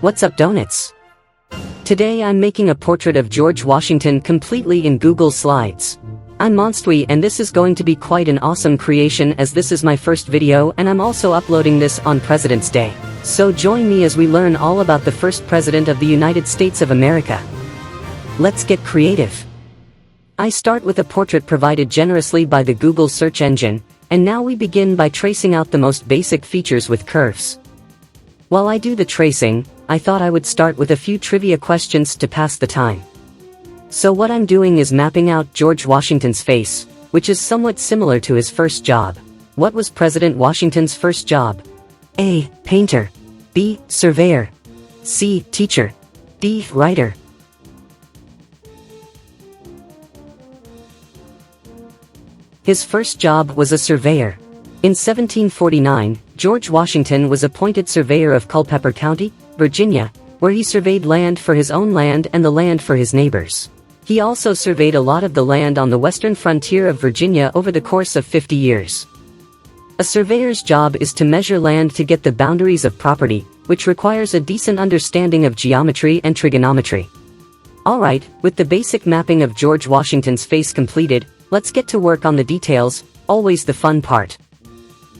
What's up, donuts? Today I'm making a portrait of George Washington completely in Google Slides. I'm Monstwi and this is going to be quite an awesome creation as this is my first video and I'm also uploading this on President's Day. So join me as we learn all about the first president of the United States of America. Let's get creative. I start with a portrait provided generously by the Google search engine, and now we begin by tracing out the most basic features with curves. While I do the tracing, I thought I would start with a few trivia questions to pass the time. So what I'm doing is mapping out George Washington's face, which is somewhat similar to his first job. What was President Washington's first job? A. Painter. B. Surveyor. C. Teacher. D. Writer. His first job was a surveyor. In 1749, George Washington was appointed surveyor of Culpeper County, Virginia, where he surveyed land for his own land and the land for his neighbors. He also surveyed a lot of the land on the western frontier of Virginia over the course of 50 years. A surveyor's job is to measure land to get the boundaries of property, which requires a decent understanding of geometry and trigonometry. Alright, with the basic mapping of George Washington's face completed, let's get to work on the details, always the fun part.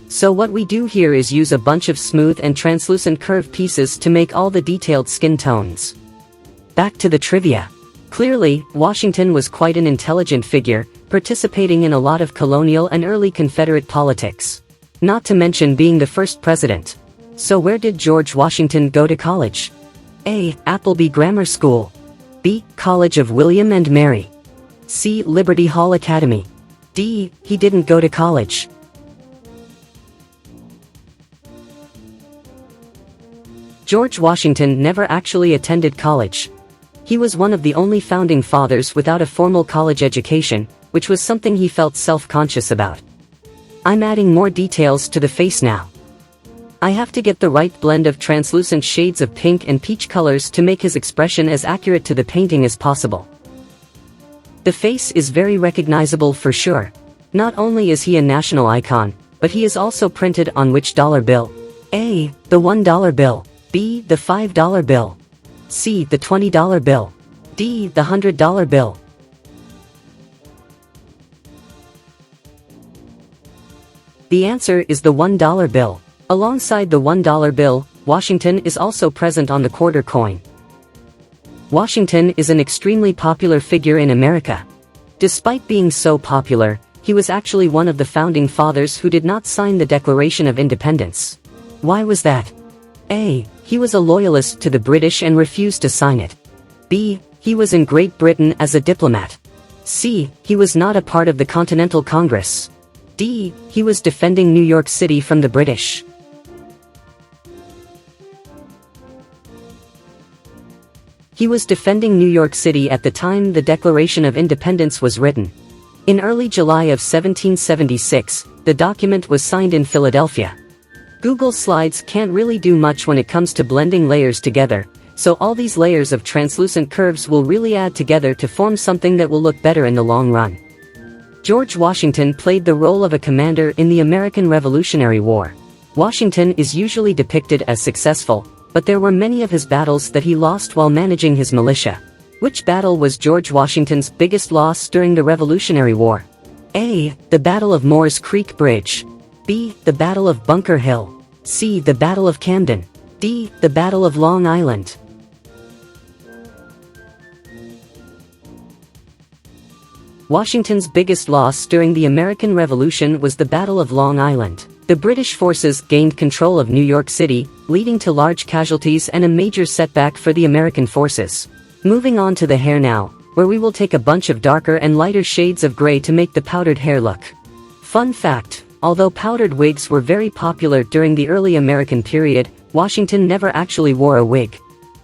So what we do here is use a bunch of smooth and translucent curved pieces to make all the detailed skin tones. Back to the trivia. Clearly, Washington was quite an intelligent figure, participating in a lot of colonial and early Confederate politics. Not to mention being the first president. So where did George Washington go to college? A. Appleby Grammar School. B. College of William and Mary. C. Liberty Hall Academy. D. He didn't go to college. George Washington never actually attended college. He was one of the only founding fathers without a formal college education, which was something he felt self-conscious about. I'm adding more details to the face now. I have to get the right blend of translucent shades of pink and peach colors to make his expression as accurate to the painting as possible. The face is very recognizable for sure. Not only is he a national icon, but he is also printed on which dollar bill? A. The $1 bill. B. The $5 bill. C. The $20 bill. D. The $100 bill. The answer is the $1 bill. Alongside the $1 bill, Washington is also present on the quarter coin. Washington is an extremely popular figure in America. Despite being so popular, he was actually one of the founding fathers who did not sign the Declaration of Independence. Why was that? A. He was a loyalist to the British and refused to sign it. B. He was in Great Britain as a diplomat. C. He was not a part of the Continental Congress. D. He was defending New York City from the British. He was defending New York City at the time the Declaration of Independence was written. In early July of 1776, the document was signed in Philadelphia. Google Slides can't really do much when it comes to blending layers together, so all these layers of translucent curves will really add together to form something that will look better in the long run. George Washington played the role of a commander in the American Revolutionary War. Washington is usually depicted as successful, but there were many of his battles that he lost while managing his militia. Which battle was George Washington's biggest loss during the Revolutionary War? A. The Battle of Moores Creek Bridge. B. The Battle of Bunker Hill. C. The Battle of Camden. D. The Battle of Long Island. Washington's biggest loss during the American Revolution was the Battle of Long Island. The British forces gained control of New York City, leading to large casualties and a major setback for the American forces. Moving on to the hair now, where we will take a bunch of darker and lighter shades of gray to make the powdered hair look. Fun fact, although powdered wigs were very popular during the early American period, Washington never actually wore a wig.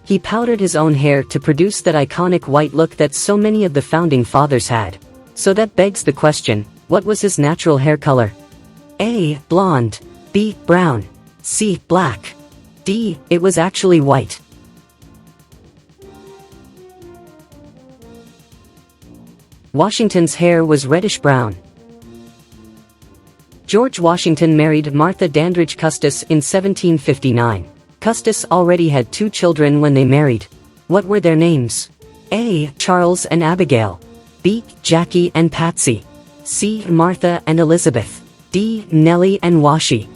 He powdered his own hair to produce that iconic white look that so many of the founding fathers had. So that begs the question, what was his natural hair color? A. Blonde. B. Brown. C. Black. D. It was actually white. Washington's hair was reddish-brown. George Washington married Martha Dandridge Custis in 1759. Custis already had 2 children when they married. What were their names? A. Charles and Abigail. B. Jackie and Patsy. C. Martha and Elizabeth. D. Nellie and Washi.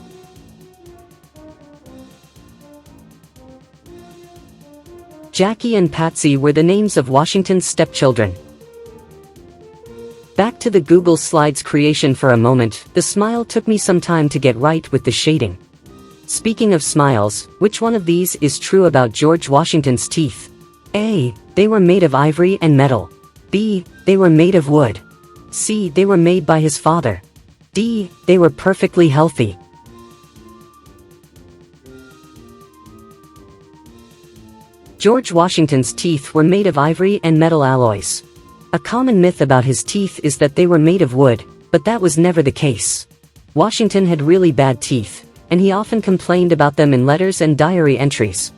Jackie and Patsy were the names of Washington's stepchildren. Back to the Google Slides creation for a moment. The smile took me some time to get right with the shading. Speaking of smiles, which one of these is true about George Washington's teeth? A. They were made of ivory and metal. B. They were made of wood. C. They were made by his father. D. They were perfectly healthy. George Washington's teeth were made of ivory and metal alloys. A common myth about his teeth is that they were made of wood, but that was never the case. Washington had really bad teeth, and he often complained about them in letters and diary entries.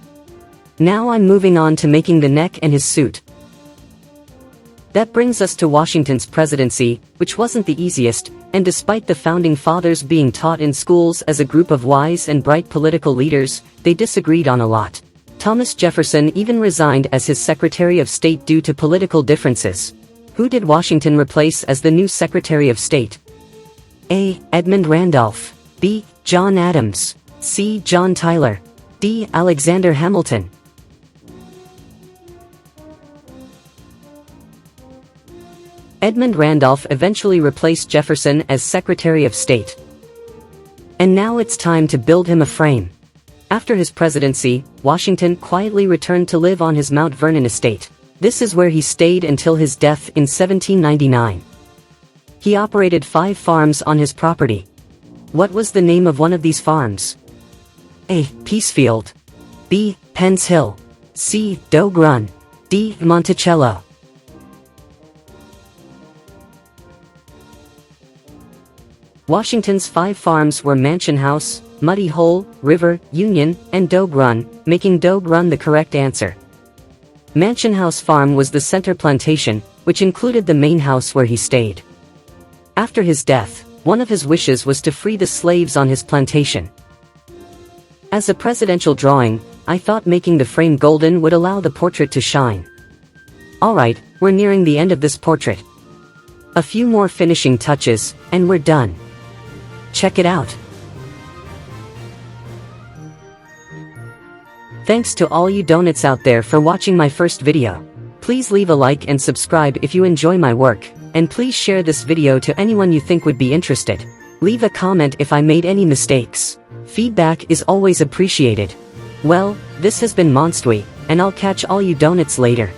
Now I'm moving on to making the neck and his suit. That brings us to Washington's presidency, which wasn't the easiest, and despite the founding fathers being taught in schools as a group of wise and bright political leaders, they disagreed on a lot. Thomas Jefferson even resigned as his Secretary of State due to political differences. Who did Washington replace as the new Secretary of State? A. Edmund Randolph. B. John Adams. C. John Tyler. D. Alexander Hamilton. Edmund Randolph eventually replaced Jefferson as Secretary of State. And now it's time to build him a frame. After his presidency, Washington quietly returned to live on his Mount Vernon estate. This is where he stayed until his death in 1799. He operated 5 farms on his property. What was the name of one of these farms? A. Peacefield. B. Penn's Hill. C. Dogue Run. D. Monticello. Washington's 5 farms were Mansion House, Muddy Hole, River, Union, and Dogue Run, making Dogue Run the correct answer. Mansion House Farm was the center plantation, which included the main house where he stayed. After his death, one of his wishes was to free the slaves on his plantation. As a presidential drawing, I thought making the frame golden would allow the portrait to shine. Alright, we're nearing the end of this portrait. A few more finishing touches, and we're done. Check it out. Thanks to all you donuts out there for watching my first video. Please leave a like and subscribe if you enjoy my work, and please share this video to anyone you think would be interested. Leave a comment if I made any mistakes. Feedback is always appreciated. Well, this has been Monstwy, and I'll catch all you donuts later.